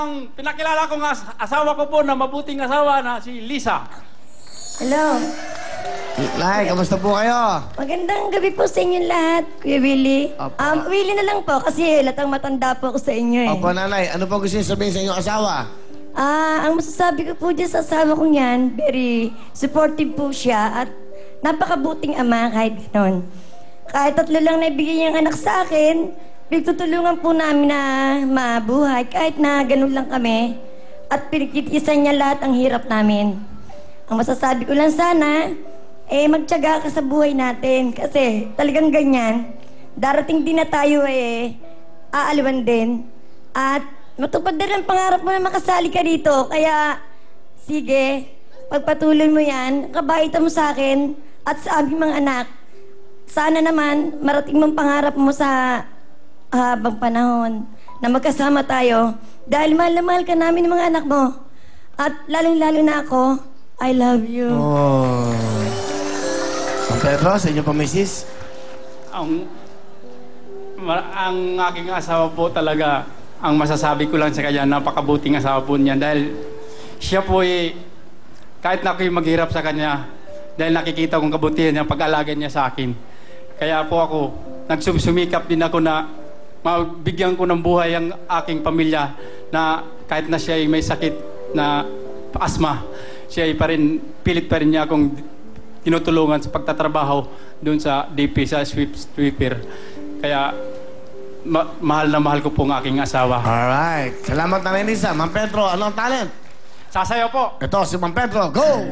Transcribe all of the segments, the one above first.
Ang pinakilala ko nga asawa ko po na mabuting asawa na si Lisa. Hello. Nay, kamusta po kayo? Magandang gabi po sa inyo lahat, Kuya Willie. Opo. Willie na lang po kasi latang matanda po ako sa inyo eh. Opo, nanay. Ano po gusto niyo sabihin sa inyong asawa? Ang masasabi ko po dyan sa asawa kong yan, very supportive po siya at napakabuting ama kahit gano'n. Kahit 3 lang naibigay niyang anak sa akin, pinagtutulungan po namin na mabuhay kahit na gano'n lang kami at pinagkitisan niya lahat ang hirap namin. Ang masasabi ko lang sana, magtiyaga ka sa buhay natin kasi talagang ganyan. Darating din na tayo aaliwan din at matupad din ang pangarap mo na makasali ka dito. Kaya, sige, pagpatuloy mo yan, kabaitan mo sa akin at sa aming mga anak. Sana naman, marating mong pangarap mo sa habang panahon na magkasama tayo. Dahil mahal na mahal ka namin ng mga anak mo. At lalong-lalo na ako, I love you. Oh. San Pedro, sa inyo po, misis? Ang aking asawa po talaga, ang masasabi ko lang sa kanya, napakabuting asawa po niya. Dahil siya po kahit na ako'y maghirap sa kanya, dahil nakikita kong kabutihan niya, pag-alaga niya sa akin. Kaya po ako, nagsumikap din ako na mabigyan ko ng buhay ang aking pamilya na kahit na siya ay may sakit na asma, siya ay pilit pa rin niya akong tinutulungan sa pagtatrabaho doon sa DP, sa sweeper. Kaya mahal na mahal ko po ang aking asawa. Alright. Salamat na Lisa. Ma'am Pedro, anong talent? Sasayaw po. Ito, si Ma'am Pedro. Go!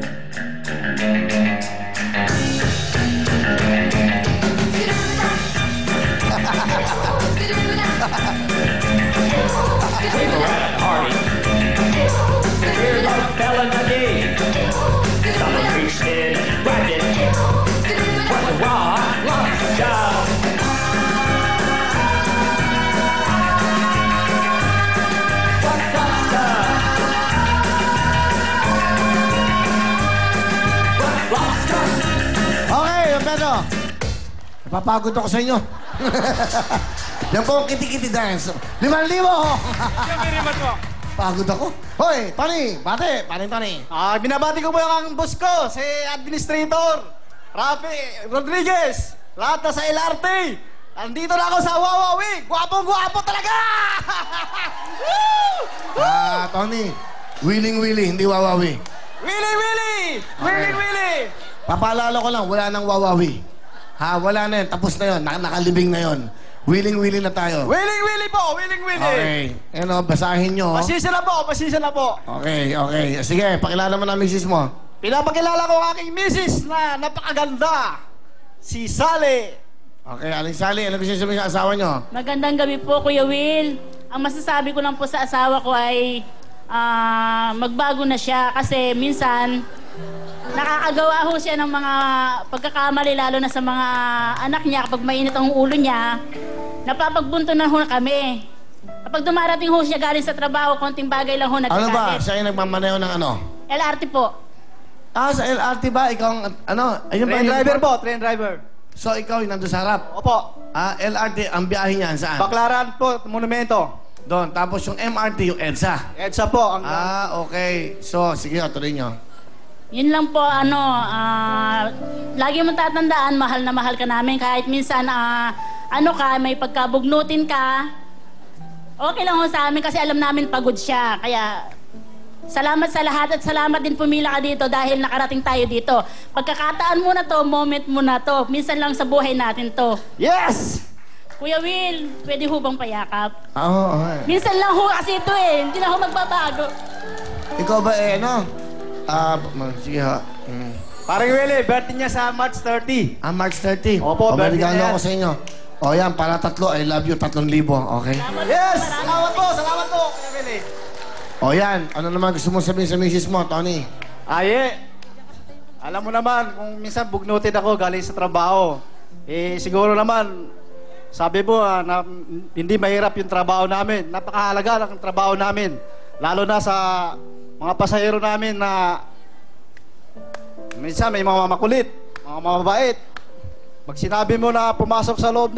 Okay, Ma'am Pedro. Napapagod ako sa inyo. Yan po ang kiti-kiti dance. 5,000! Kami po. Pagod ako. Hoy, Tony! Bate! Paring Tony. Binabati ko po yung boss ko, si Administrator Rafi Rodriguez. Lahat na sa LRT. Andito na ako sa Wawawi. Gwapong-gwapo talaga! Tony. Willing-willing, hindi wawawi. Willy! Willy! Papaalala ko lang, wala nang wawawi. Wala na yan. Tapos na yun. Nakalibing na yun. Willing-willing na tayo. Willy po! Okay. Basahin nyo. Pasisya na po. Okay. Sige, pakilala mo na misis mo. Pinapakilala ko ang aking misis na napakaganda. Si Sally. Okay, Aling Sally, ano gusto sabihin sa asawa nyo? Magandang gabi po, Kuya Will. Ang masasabi ko lang po sa asawa ko ay magbago na siya kasi minsan nakakagawa ho siya ng mga pagkakamali lalo na sa mga anak niya kapag mainit ang ulo niya. Napapagbunto na ho na kami. Kapag dumarating ho siya galing sa trabaho, konting bagay lang ho nagkakalit. Ano ba? Siya yung nagmamaneho ng ano? LRT po. Sa LRT ba? Ikaw ayun ba? Train driver. So, ikaw yung nandun sa harap? Opo. LRT, ang biyahe niyan saan? Baklaran po, monumento. Doon. Tapos yung MRT, yung EDSA. EDSA po. Okay. So, sige, tuloy nyo. Yun lang po, lagi mong tatandaan, mahal na mahal ka namin. Kahit minsan, may pagkabugnutin ka, okay lang ho sa amin kasi alam namin pagod siya. Kaya, salamat sa lahat at salamat din pumila ka dito dahil nakarating tayo dito. Pagkakataan mo na to, moment mo na to. Minsan lang sa buhay natin to. Yes! Kuya Will, pwede ho bang payakap? Oo, okay. Minsan lang ho kasi ito hindi na ho magbabago. Ikaw ba sige ha. Parang Willie, birthday niya sa March 30. March 30. Opo, may birthday regalo na yan. ako sa inyo. Yan, para 3, I love you, 3,000. Okay? Yes! Salamat po, Kuya Willie. Yan. Ano naman gusto mong sabihin sa misis mo, Tony? Alam mo naman, kung minsan bugnutin ako galing sa trabaho, siguro naman, sabi mo na hindi mahirap yung trabaho namin. Napakahalaga ng trabaho namin. Lalo na sa mga pasahero namin na minsan may mga makulit, mga mababait. Pag sinabi mo na pumasok sa loob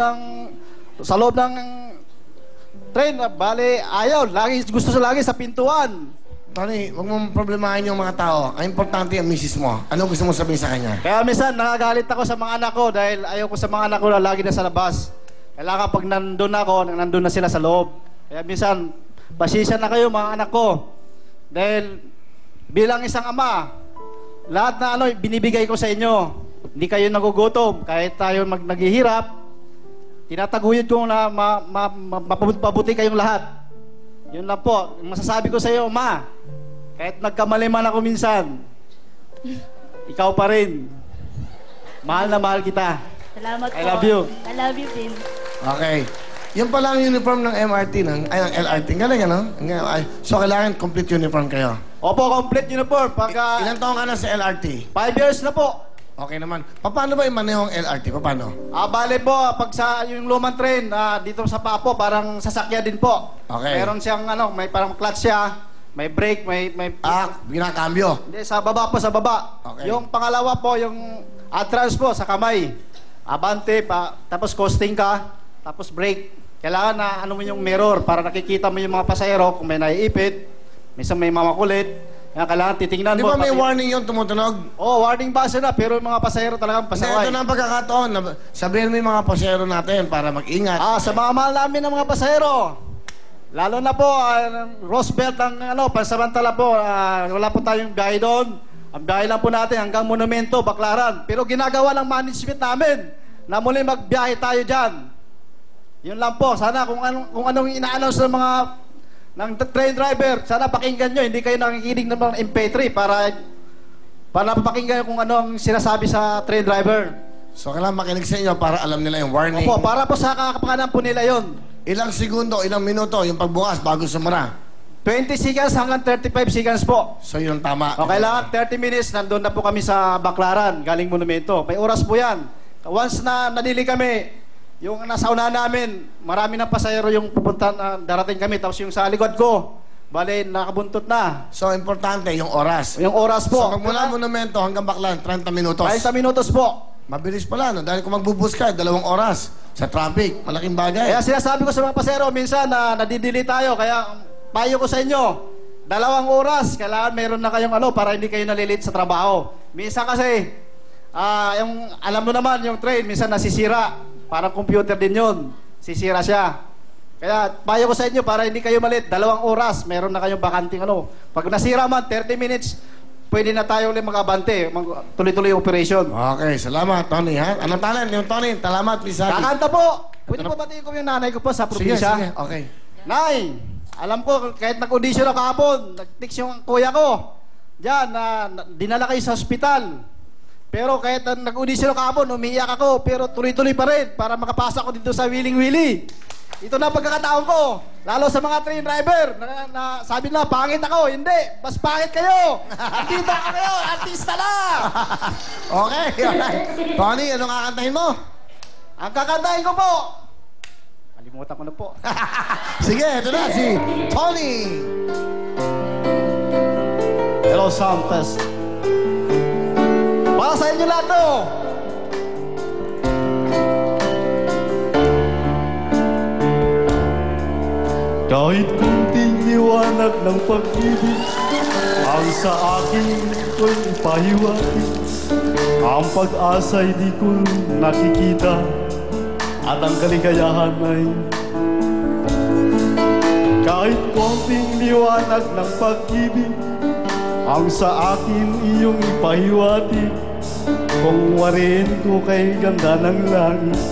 ng train, bale, ayaw. Gusto siya lagi sa pintuan. Tony, huwag mong problemahin yung mga tao. Ang importante yung misis mo. Ano gusto mo sabihin sa kanya? Kaya minsan, nakagalit ako sa mga anak ko dahil ayaw ko sa mga anak ko na lagi na sa labas. Kailangan pag nandun ako, nandun na sila sa loob. Kaya minsan, pasisya na kayo mga anak ko. Dahil bilang isang ama, lahat na binibigay ko sa inyo. Hindi kayo nagugutom. Kahit tayo naghihirap, tinataguyod ko na mapabuti kayong lahat. Yun lang po. Masasabi ko sa iyo, Ma, kahit nagkamali man ako minsan, ikaw pa rin. Mahal na mahal kita. Salamat po. I love you. I love you din. Okay. Yung pala ang uniform ng MRT, ng LRT. Galing, ano? So, kailangan complete uniform kayo. Opo, complete uniform. Pagka Ilan taong ka na sa LRT? 5 years na po. Okay naman. Paano ba yung maneho ang LRT? Paano? Bale po, pag sa yung lumang train, dito sa Papo, parang sasakya din po. Okay. Meron siyang may parang clutch siya, may brake, may Ginakambyo. Hindi, sa baba po, sa baba. Okay. Yung pangalawa po, yung atras po, sa kamay. Abante, tapos coasting ka, tapos brake. Kailangan na mo yung mirror para nakikita mo yung mga pasahero kung may naiipit, minsan may mamakulit. Kaya kailangan titingnan Di mo. ba may warning yung tumutunog? Warning buzzer na, pero yung mga pasahero talagang Kasi pasaway. ito na ang pagkakataon. Sabihin mo yung mga pasahero natin para mag-ingat. Sa mga mahal namin ng mga pasahero, lalo na po, Roosevelt ang pansamantala po, wala po tayong biyahe doon. Ang biyahe lang po natin hanggang Monumento, Baclaran. Pero ginagawa ng management namin na muli magbiyahe tayo dyan. Yun lang po. Sana kung anong ina-announce ng mga train driver, sana pakinggan nyo. Hindi kayo nakikinig ng mga MP3 para pakinggan kung ano ang sinasabi sa train driver. So, kailangan makinig sa inyo para alam nila yung warning. Opo, para po sa kakapakanan po nila yon. Ilang segundo, ilang minuto yung pagbukas bago sumara. 20 seconds hanggang 35 seconds po. So, yun tama. O kailangan 30 minutes, nandun na po kami sa Baclaran, galing Monumento. May oras po yan. Once na nadili kami, yung nasa unahan namin, marami ng pasahero yung pupunta, darating kami. Tapos yung sa likod ko, bale, nakabuntot na. So, importante yung oras. Yung oras po. So, magmula Monumento hanggang Baclaran, 30 minutos. 30 minutos po. Mabilis pala, no? Dahil kung magbubus ka, 2 oras sa traffic. Malaking bagay. Kaya sinasabi ko sa mga pasahero, minsan nadidili tayo. Kaya payo ko sa inyo, 2 oras, kailangan meron na kayong para hindi kayo nalilit sa trabaho. Minsan kasi, alam mo naman, yung train, minsan nasisira. Parang computer din yun. Sisira siya. Kaya payo ko sa inyo para hindi kayo malit. 2 oras, meron na kayong bakanting Pag nasira man, 30 minutes, pwede na tayo ulit mag-abante. Tuloy-tuloy yung operation. Okay, salamat, Tony, ha? Anong talent? Yung Tony, salamat, please, ha? Kakanta po! Pwede po batiin ko yung nanay ko po sa Sige, probinsya. sige, okay. Nay, alam ko, kahit nag-audition ako kahapon, nag-text yung kuya ko. Diyan, dinala kayo sa ospital. Pero kahit nag-audition ako kahapon, umiiyak ako, pero tuloy-tuloy pa rin para makapasa ko dito sa Willing Willy. Ito na pagkakataon ko. Lalo sa mga train driver, na sabi na, pangit ako. Hindi, mas pangit kayo. Artista ka kayo, artista lang. Okay, alright. Tony, anong kakantahin mo? Ang kakantahin ko po, kalimutan ko na po. Sige, ito na, si Tony. Hello, sound test. Para sa inyo lahat to. Kahit kunting liwanag ng pag-ibig ang sa akin ko'y ipahiwatig. Ang pag-asa'y di ko nakikita at ang kaligayahan ay kahit konting liwanag ng pag-ibig ang sa akin iyong ipahiwatig. Kung warin ko kay ganda ng langit,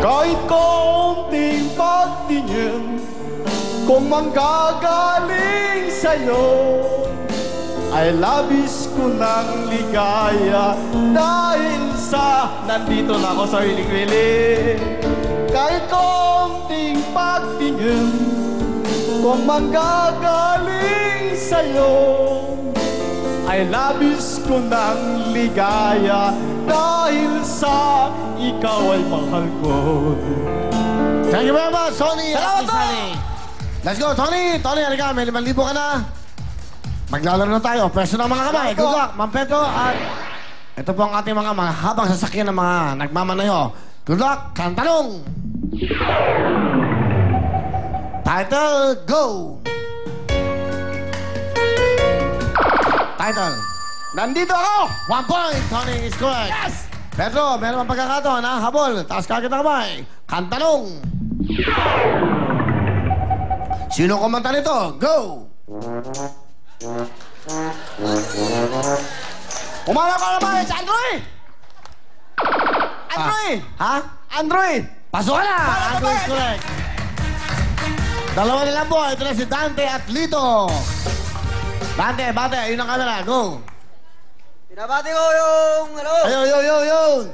kahit konting pagtingin kung manggagaling sa'yo, ay labis ko ng ligaya dahil sa nandito na ako sa wiling-wiling. Kahit konting pagtingin kung manggagaling sa'yo, ay labis ko ng ligaya dahil sa ikaw ay mahal ko. Thank you very much, Tony. Salamat po! Let's go, Tony. Tony, halika. May 5,000 ka na. Maglalaro na tayo. Pwesto ng mga kamay. Good luck, Ma'am Pedro. At ito po ang ating mga mahabang sasakyan ng mga nagmamanayo. Good luck. Kantanong. Title, go. Title. Nandito ako! 1 point. Tony is correct. Yes! Pedro, meron pang pagkakataon ha? Habol. Taas kagad ang kamay. Kantanong. Sino kumanta nito? Go. Umala ka naman! Sa Android! Android! Ha? Android! Pasok ka na! Para Andrew is ka ba? correct. Dalawa na lang po. Ito na si Dante at Lito. Dante, bate. Ayun ang camera. Go. Pinabati ko yung, Ayun.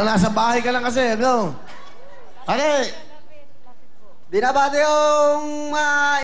Nasa bahay ka lang kasi. Go. Ate. binabati yung mga